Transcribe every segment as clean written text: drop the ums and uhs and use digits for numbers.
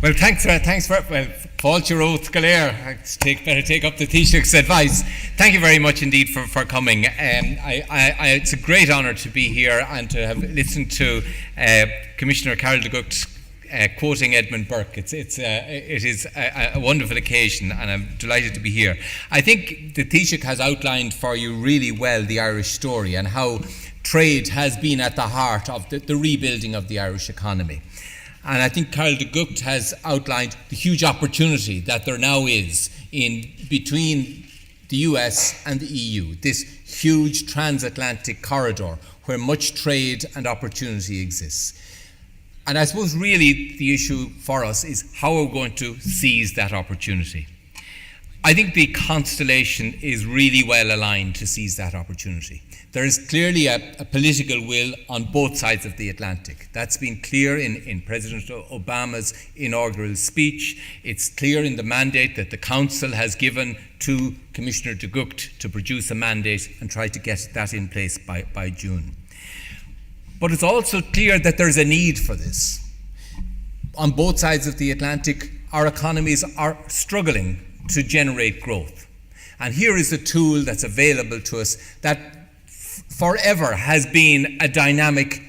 Well, thanks for fault your oath, Galer. Better take up the Taoiseach's advice. Thank you very much indeed for coming. It's a great honour to be here and to have listened to Commissioner Carol de Gucht quoting Edmund Burke. It is a wonderful occasion, and I'm delighted to be here. I think the Taoiseach has outlined for you really well the Irish story and how trade has been at the heart of the rebuilding of the Irish economy. And I think Carol de Gucht has outlined the huge opportunity that there now is between the US and the EU, this huge transatlantic corridor where much trade and opportunity exists. And I suppose really the issue for us is how we're going to seize that opportunity. I think the constellation is really well aligned to seize that opportunity. There is clearly a political will on both sides of the Atlantic. That's been clear in President Obama's inaugural speech. It's clear in the mandate that the Council has given to Commissioner de Gucht to produce a mandate and try to get that in place by June. But it's also clear that there's a need for this. On both sides of the Atlantic, our economies are struggling to generate growth. And here is a tool that's available to us that forever has been a dynamic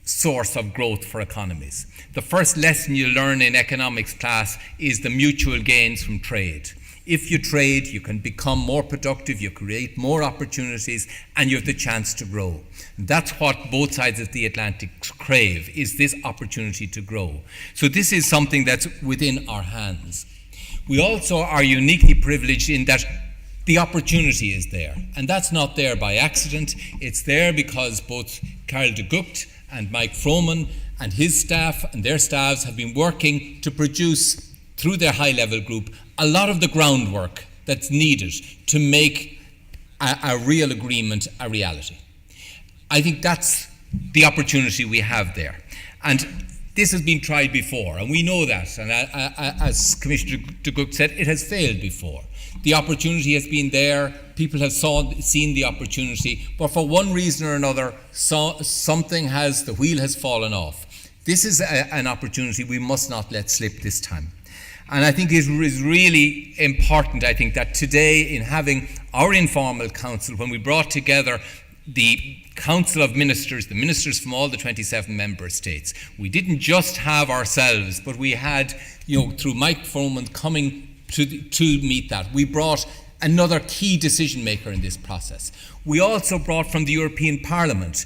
source of growth for economies. The first lesson you learn in economics class is the mutual gains from trade. If you trade, you can become more productive, you create more opportunities, and you have the chance to grow. That's what both sides of the Atlantic crave, is this opportunity to grow. So this is something that's within our hands. We also are uniquely privileged in that the opportunity is there, and that's not there by accident. It's there because both Carol de Gucht and Mike Froman and his staff and their staffs have been working to produce, through their high-level group, a lot of the groundwork that's needed to make a real agreement a reality. I think that's the opportunity we have there. And this has been tried before, and we know that. And as Commissioner de Gucht said, it has failed before. The opportunity has been there. People have seen the opportunity, but for one reason or another, the wheel has fallen off. This is an opportunity we must not let slip this time. And I think it is really important, that today, in having our informal council, when we brought together the Council of Ministers, the ministers from all the 27 member states, we didn't just have ourselves, but we had, through Mike Froman coming to meet that, we brought another key decision maker in this process. We also brought from the European Parliament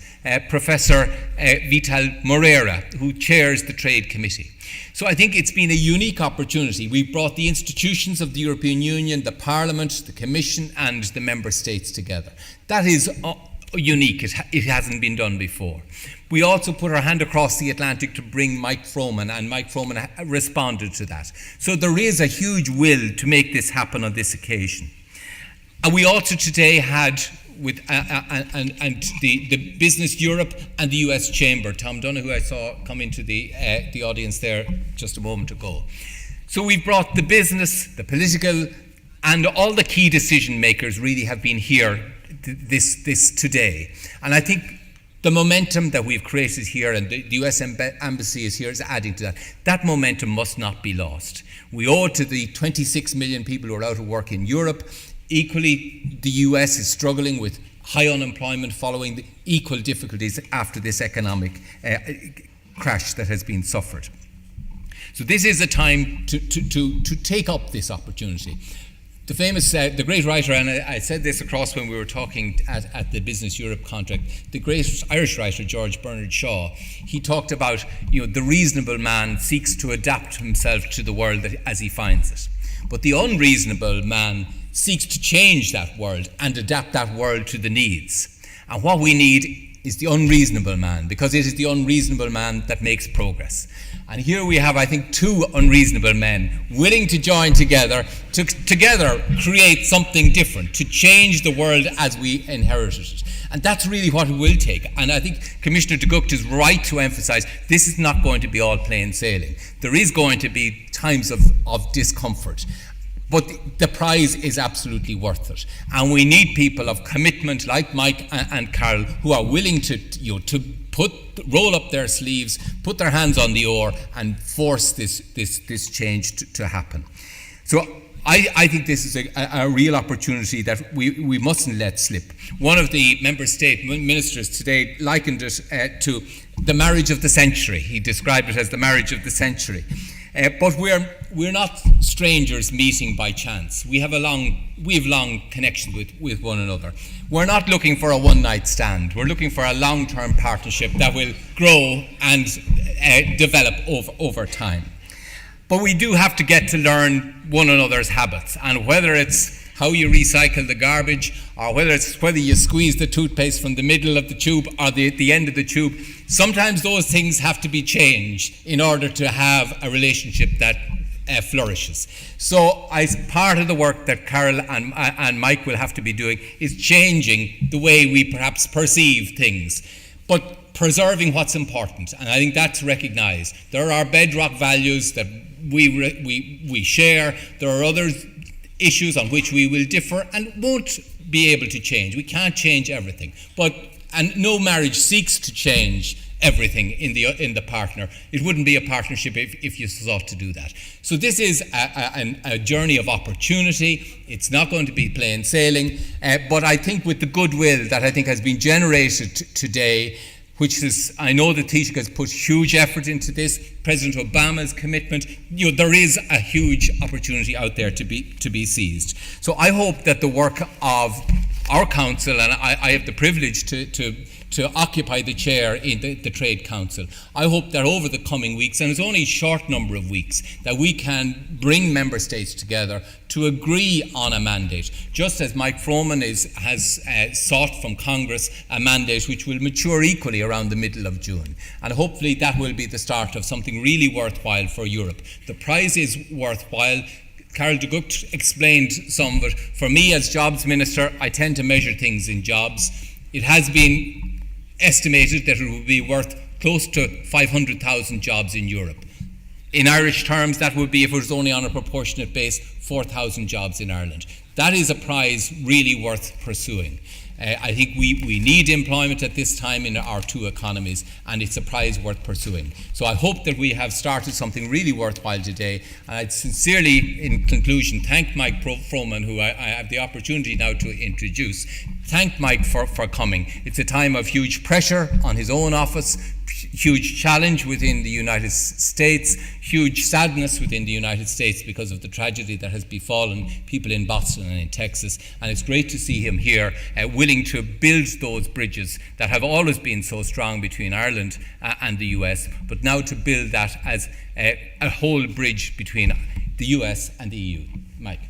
Professor Vital Moreira, who chairs the Trade Committee. So I think it's been a unique opportunity. We brought the institutions of the European Union, the Parliament, the Commission, and the member states together. That is unique. It hasn't been done before. We also put our hand across the Atlantic to bring Mike Froman, and Mike Froman responded to that. So there is a huge will to make this happen on this occasion. And we also today had with the Business Europe and the US Chamber, Tom Donoghue, who I saw come into the audience there just a moment ago. So we've brought the business, the political, and all the key decision makers really have been here this today. And I think the momentum that we've created here, and the US Embassy is here, is adding to that. That momentum must not be lost. We owe it to the 26 million people who are out of work in Europe. Equally, the US is struggling with high unemployment following the equal difficulties after this economic crash that has been suffered. So this is a time to take up this opportunity. The famous, the great writer, and I said this across when we were talking at the Business Europe contract, the great Irish writer George Bernard Shaw, he talked about, the reasonable man seeks to adapt himself to the world as he finds it. But the unreasonable man seeks to change that world and adapt that world to the needs. And what we need is the unreasonable man, because it is the unreasonable man that makes progress. And here we have, I think, two unreasonable men willing to join together to together create something different, to change the world as we inherited it. And that's really what it will take. And I think Commissioner de Gucht is right to emphasise this is not going to be all plain sailing. There is going to be times of discomfort. But the prize is absolutely worth it. And we need people of commitment like Mike and Carol who are willing to roll up their sleeves, put their hands on the oar and force this change to happen. So I think this is a real opportunity that we mustn't let slip. One of the member state ministers today likened it to the marriage of the century. He described it as the marriage of the century. But we're not strangers meeting by chance. We have long connection with one another. We're not looking for a one-night stand. We're looking for a long-term partnership that will grow and develop over time. But we do have to get to learn one another's habits, and whether it's how you recycle the garbage, or whether you squeeze the toothpaste from the middle of the tube or the end of the tube, sometimes those things have to be changed in order to have a relationship that flourishes. So as part of the work that Carol and Mike will have to be doing is changing the way we perhaps perceive things, but preserving what's important. And I think that's recognised. There are bedrock values that we share. There are other issues on which we will differ and won't be able to change. We can't change everything, and no marriage seeks to change everything in the partner. It wouldn't be a partnership if you sought to do that. So this is a journey of opportunity. It's not going to be plain sailing, but I think with the goodwill that I think has been generated today, which is, I know that Taoiseach has put huge effort into this, President Obama's commitment, there is a huge opportunity out there to be seized. So I hope that the work of our council, and I have the privilege to occupy the chair in the Trade Council, I hope that over the coming weeks, and it's only a short number of weeks, that we can bring member states together to agree on a mandate, just as Mike Froman has sought from Congress a mandate which will mature equally around the middle of June. And hopefully that will be the start of something really worthwhile for Europe. The prize is worthwhile. Carol de Gucht explained some of it. For me as Jobs Minister, I tend to measure things in jobs. It has been estimated that it will be worth close to 500,000 jobs in Europe. In Irish terms, that would be, if it was only on a proportionate base, 4,000 jobs in Ireland. That is a prize really worth pursuing. I think we need employment at this time in our two economies, and it's a prize worth pursuing. So I hope that we have started something really worthwhile today. And I'd sincerely, in conclusion, thank Mike Froman, who I have the opportunity now to introduce. Thank Mike for coming. It's a time of huge pressure on his own office, huge challenge within the United States, huge sadness within the United States because of the tragedy that has befallen people in Boston and in Texas. And it's great to see him here, willing to build those bridges that have always been so strong between Ireland and the US, but now to build that as a whole bridge between the US and the EU. Mike.